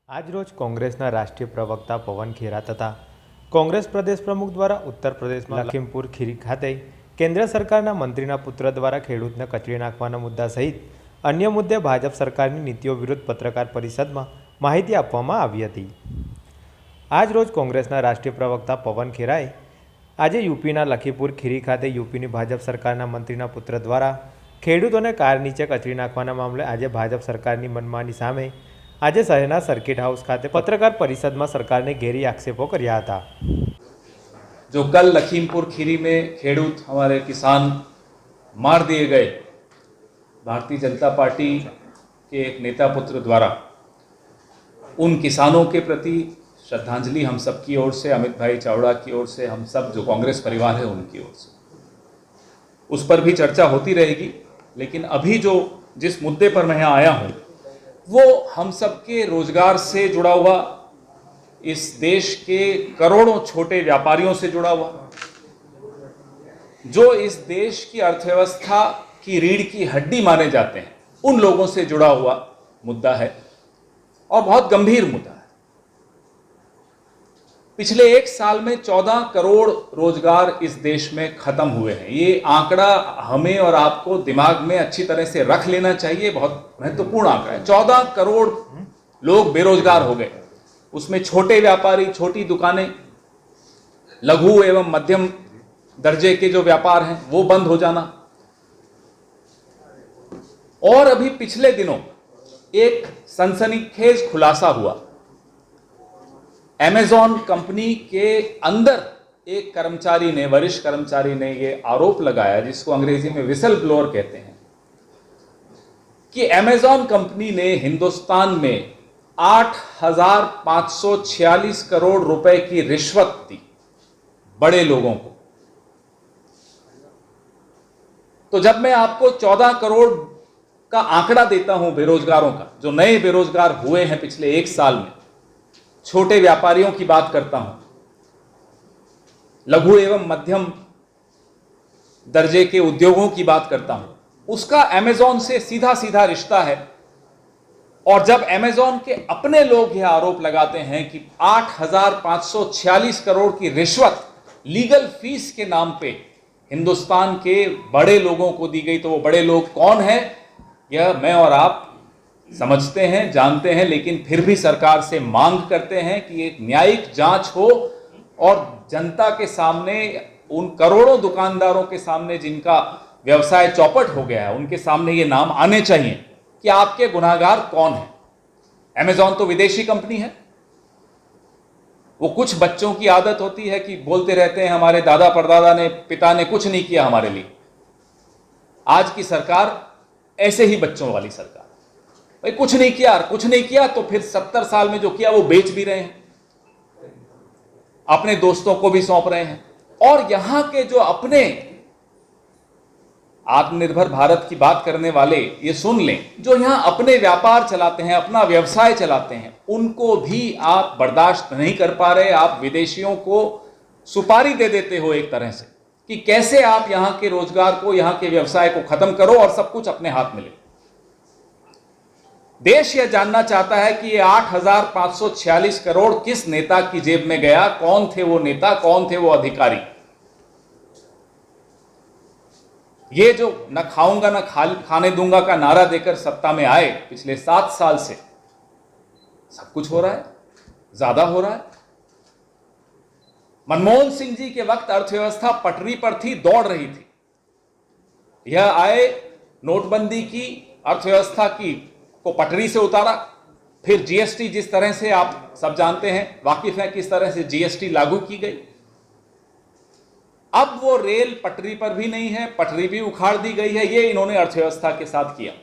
આજરોજ કોંગ્રેસના રાષ્ટ્રીય પ્રવક્તા પવન ખેરા તથા કોંગ્રેસ પ્રદેશ પ્રમુખ દ્વારા ઉત્તર પ્રદેશમાં લખીમપુર ખીરી ખાતે કેન્દ્ર સરકારના મંત્રીના પુત્ર દ્વારા ખેડૂતને કચડી નાખવાના મુદ્દા સહિત અન્ય મુદ્દે ભાજપ સરકારની નીતિઓ વિરુદ્ધ પત્રકાર પરિષદમાં માહિતી આપવામાં આવી હતી। આજરોજ કોંગ્રેસના રાષ્ટ્રીય પ્રવક્તા પવન ખેરાએ આજે યુપીના લખીમપુર ખીરી ખાતે યુપીની ભાજપ સરકારના મંત્રીના પુત્ર દ્વારા ખેડૂતોને કાર નીચે કચડી નાખવાના મામલે આજે ભાજપ સરકારની મનમાની સામે આજે શહેરના સર્किट हाउस खाते पत्रकार परिषद में सरकार ने घेरी आक्षेपों कर्या था। जो कल लखीमपुर खीरी में खेडूत हमारे किसान मार दिए गए, भारतीय जनता पार्टी के एक नेता पुत्र द्वारा उन किसानों के प्रति श्रद्धांजलि हम सब की ओर से, अमित भाई चावड़ा की ओर से, हम सब जो कांग्रेस परिवार है उनकी ओर से उस पर भी चर्चा होती रहेगी। लेकिन अभी जो जिस मुद्दे पर मैं यहाँ आया हूँ वो हम सब के रोजगार से जुड़ा हुआ, इस देश के करोड़ों छोटे व्यापारियों से जुड़ा हुआ, जो इस देश की अर्थव्यवस्था की रीढ़ की हड्डी माने जाते हैं, उन लोगों से जुड़ा हुआ मुद्दा है और बहुत गंभीर मुद्दा है। पिछले एक साल में 14 करोड़ रोजगार इस देश में खत्म हुए हैं। ये आंकड़ा हमें और आपको दिमाग में अच्छी तरह से रख लेना चाहिए, बहुत महत्वपूर्ण आंकड़ा है। 14 करोड़ लोग बेरोजगार हो गए, उसमें छोटे व्यापारी, छोटी दुकानें, लघु एवं मध्यम दर्जे के जो व्यापार हैं वो बंद हो जाना। और अभी पिछले दिनों एक सनसनीखेज खुलासा हुआ, अमेज़न कंपनी के अंदर एक कर्मचारी ने, वरिष्ठ कर्मचारी ने ये आरोप लगाया, जिसको अंग्रेजी में विसल ब्लोअर कहते हैं, कि अमेज़न कंपनी ने हिंदुस्तान में 8,546 करोड़ रुपए की रिश्वत दी बड़े लोगों को। तो जब मैं आपको 14 करोड़ का आंकड़ा देता हूं बेरोजगारों का, जो नए बेरोजगार हुए हैं पिछले एक साल में, छोटे व्यापारियों की बात करता हूं, लघु एवं मध्यम दर्जे के उद्योगों की बात करता हूं, उसका अमेज़न से सीधा सीधा रिश्ता है। और जब अमेज़न के अपने लोग यह आरोप लगाते हैं कि 8,546 करोड़ की रिश्वत लीगल फीस के नाम पे हिंदुस्तान के बड़े लोगों को दी गई, तो वो बड़े लोग कौन हैं यह मैं और आप समझते हैं, जानते हैं, लेकिन फिर भी सरकार से मांग करते हैं कि एक न्यायिक जांच हो और जनता के सामने, उन करोड़ों दुकानदारों के सामने जिनका व्यवसाय चौपट हो गया है, उनके सामने ये नाम आने चाहिए कि आपके गुनाहगार कौन है। अमेज़न तो विदेशी कंपनी है, वो कुछ बच्चों की आदत होती है कि बोलते रहते हैं हमारे दादा परदादा ने, पिता ने कुछ नहीं किया हमारे लिए। आज की सरकार ऐसे ही बच्चों वाली सरकार, भाई कुछ नहीं किया, कुछ नहीं किया तो फिर 70 साल में जो किया वो बेच भी रहे हैं, अपने दोस्तों को भी सौंप रहे हैं। और यहां के जो अपने आत्मनिर्भर भारत की बात करने वाले ये सुन लें, जो यहां अपने व्यापार चलाते हैं, अपना व्यवसाय चलाते हैं, उनको भी आप बर्दाश्त नहीं कर पा रहे। आप विदेशियों को सुपारी दे देते हो एक तरह से कि कैसे आप यहां के रोजगार को, यहां के व्यवसाय को खत्म करो और सब कुछ अपने हाथ में ले। देश यह जानना चाहता है कि ये 8,546 करोड़ किस नेता की जेब में गया, कौन थे वो नेता, कौन थे वो अधिकारी। ये जो न खाऊंगा न खाने दूंगा का नारा देकर सत्ता में आए, पिछले 7 साल से सब कुछ हो रहा है, ज्यादा हो रहा है। मनमोहन सिंह जी के वक्त अर्थव्यवस्था पटरी पर थी, दौड़ रही थी। यह आए, नोटबंदी की, अर्थव्यवस्था की को पटरी से उतारा। फिर जीएसटी, जिस तरह से आप सब जानते हैं, वाकिफ हैं किस तरह से जीएसटी लागू की गई। अब वो रेल पटरी पर भी नहीं है, पटरी भी उखाड़ दी गई है। ये इन्होंने अर्थव्यवस्था के साथ किया।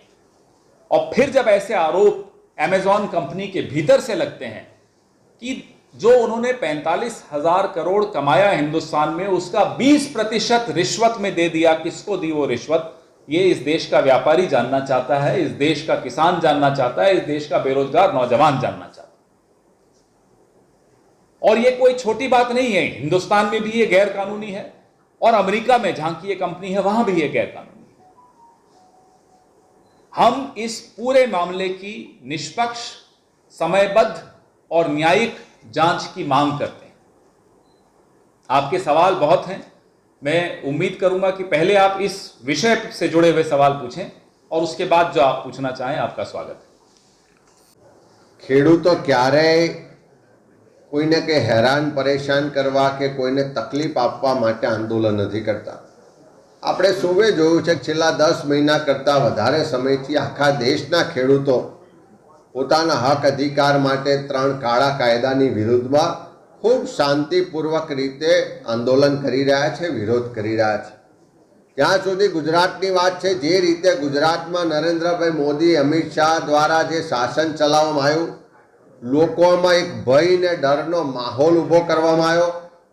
और फिर जब ऐसे आरोप अमेज़न कंपनी के भीतर से लगते हैं कि जो उन्होंने 45,000 करोड़ कमाया हिंदुस्तान में, उसका 20% रिश्वत में दे दिया। किसको दी वो रिश्वत, ये इस देश का व्यापारी जानना चाहता है, इस देश का किसान जानना चाहता है, इस देश का बेरोजगार नौजवान जानना चाहता है। और ये कोई छोटी बात नहीं है, हिंदुस्तान में भी ये गैर कानूनी है और अमेरिका में जहां की ये कंपनी है वहां भी ये गैर कानूनी है। हम इस पूरे मामले की निष्पक्ष, समयबद्ध और न्यायिक जांच की मांग करते हैं। आपके सवाल बहुत हैं। मैं उम्मीद करूंगा कि पहले आप इस विषय से जुड़े हुए सवाल पूछें और उसके बाद जो आप पूछना चाहें, आपका स्वागत है। ખેડૂતો ક્યારેય કોઈને કે હેરાન પરેશાન કરવા કે કોઈને તકલીફ આપવા માટે આંદોલન નથી કરતા. આપણે સૌએ જોયું છે કે છેલ્લા 10 મહિના કરતાં વધારે સમયથી આખા દેશના ખેડૂતો પોતાના હક અધિકાર માટે 3 કાળા કાયદાની વિરુદ્ધમાં ખૂબ શાંતિપૂર્વક રીતે આંદોલન કરી રહ્યા છે, વિરોધ કરી રહ્યા છે. ત્યાં સુધી ગુજરાતની વાત છે, જે રીતે ગુજરાતમાં નરેન્દ્રભાઈ મોદી, અમિત શાહ દ્વારા જે શાસન ચલાવવામાં આવ્યું, લોકોમાં એક ભય ને ડરનો માહોલ ઊભો કરવામાં આવ્યો,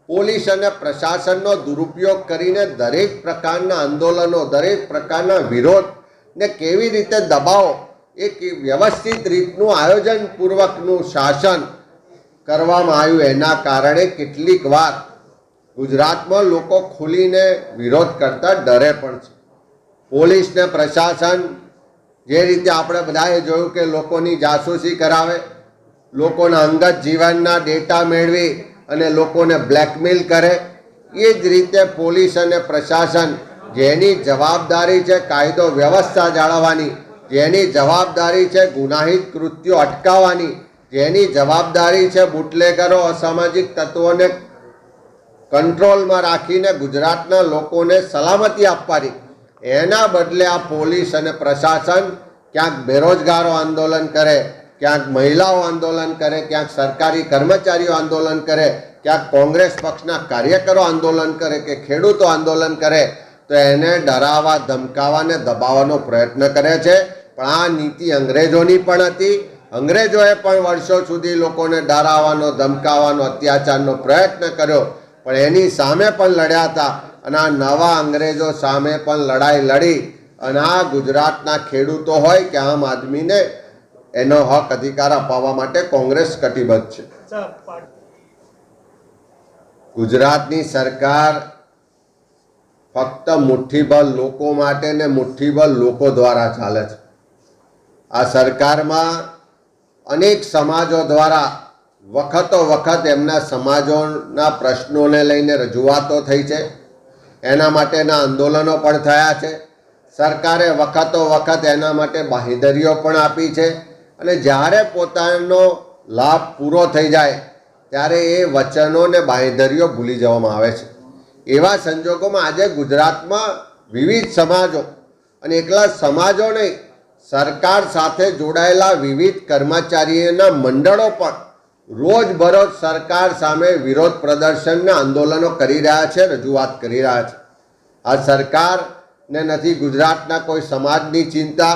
પોલીસ અને પ્રશાસનનો દુરુપયોગ કરીને દરેક પ્રકારના આંદોલનો, દરેક પ્રકારના વિરોધને કેવી રીતે દબાવો, એક વ્યવસ્થિત રીતનું આયોજનપૂર્વકનું શાસન કરવામાં આવ્યું. એના કારણે કેટલીક વાર ગુજરાતમાં લોકો ખુલીને વિરોધ કરતા ડરે પણ છે. પોલીસ ને પ્રશાસન જે રીતે આપણે બધાએ જોયું કે લોકોની જાસૂસી કરાવે, લોકોના અંગત જીવનના ડેટા મેળવી અને લોકોને બ્લેકમેલ કરે, એ જ રીતે પોલીસ અને પ્રશાસન જેની જવાબદારી છે કાયદો વ્યવસ્થા જાળવવાની, જેની જવાબદારી છે ગુનાહિત કૃત્યો અટકાવવાની, જેની જવાબદારી છે બુટલેગરો, અસામાજિક તત્વોને કંટ્રોલમાં રાખીને ગુજરાતના લોકોને સલામતી આપવાની, એના બદલે આ પોલીસ અને પ્રશાસન ક્યાંક બેરોજગારો આંદોલન કરે, ક્યાંક મહિલાઓ આંદોલન કરે, ક્યાંક સરકારી કર્મચારીઓ આંદોલન કરે, ક્યાંક કોંગ્રેસ પક્ષના કાર્યકરો આંદોલન કરે કે ખેડૂતો આંદોલન કરે, તો એને ડરાવવા, ધમકાવવાને દબાવવાનો પ્રયત્ન કરે છે. પણ આ નીતિ અંગ્રેજોની પણ હતી. અંગ્રેજોએ પણ વર્ષો સુધી લોકોને ડરાવવાનો, ધમકાવવાનો, અત્યાચારનો પ્રયત્ન કર્યો, પણ એની સામે પણ લડ્યા હતા. અને આ નવા અંગ્રેજો સામે પણ લડાઈ લડી અને આ ગુજરાતના ખેડૂતો હોય કે આમ આદમીને એનો હક અધિકાર અપાવવા માટે કોંગ્રેસ કટિબદ્ધ છે. ગુજરાતની સરકાર ફક્ત મુઠ્ઠીભર લોકો માટે ને મુઠ્ઠીભર લોકો દ્વારા ચાલે છે. આ સરકારમાં અનેક સમાજો દ્વારા વખતો વખત એમના સમાજોના પ્રશ્નોને લઈને રજૂઆતો થઈ છે, એના માટેના આંદોલનો પણ થયા છે. સરકારે વખતો વખત એના માટે બાંહેધરીઓ પણ આપી છે. અને જ્યારે પોતાનો લાભ પૂરો થઈ જાય ત્યારે એ વચનોને બાંહેધરીઓ ભૂલી જવામાં આવે છે. એવા સંજોગોમાં આજે ગુજરાતમાં વિવિધ સમાજો, અને એકલા સમાજો નહીં, સરકાર સાથે જોડાયેલા વિવિધ કર્મચારીઓના મંડળો પણ રોજબરોજ સરકાર સામે વિરોધ પ્રદર્શનને આંદોલનો કરી રહ્યા છે, રજૂઆત કરી રહ્યા છે. આ સરકારને નથી ગુજરાતના કોઈ સમાજની ચિંતા,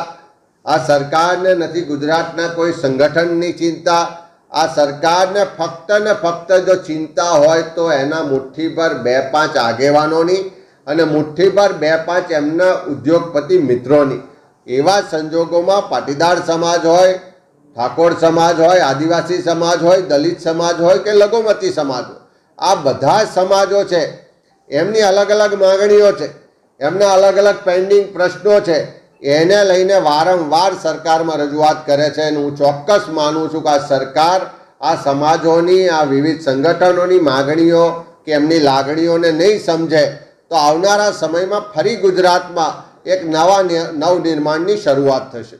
આ સરકારને નથી ગુજરાતના કોઈ સંગઠનની ચિંતા. આ સરકારને ફક્ત ને ફક્ત જો ચિંતા હોય તો એના મુઠ્ઠીભર 2-5 આગેવાનોની અને મુઠ્ઠીભર 2-5 એમના ઉદ્યોગપતિ મિત્રોની. એવા સંજોગોમાં પાટીદાર સમાજ હોય, ઠાકોર સમાજ હોય, આદિવાસી સમાજ હોય, દલિત સમાજ હોય કે લઘુમતી સમાજ હોય, આ બધા સમાજો છે, એમની અલગ અલગ માગણીઓ છે, એમના અલગ અલગ પેન્ડિંગ પ્રશ્નો છે, એને લઈને વારંવાર સરકારમાં રજૂઆત કરે છે. અને હું ચોક્કસ માનું છું કે આ સરકાર આ સમાજોની, આ વિવિધ સંગઠનોની માગણીઓ કે એમની લાગણીઓને નહીં સમજે તો આવનારા સમયમાં ફરી ગુજરાતમાં એક નવનિર્માણની શરૂઆત થશે.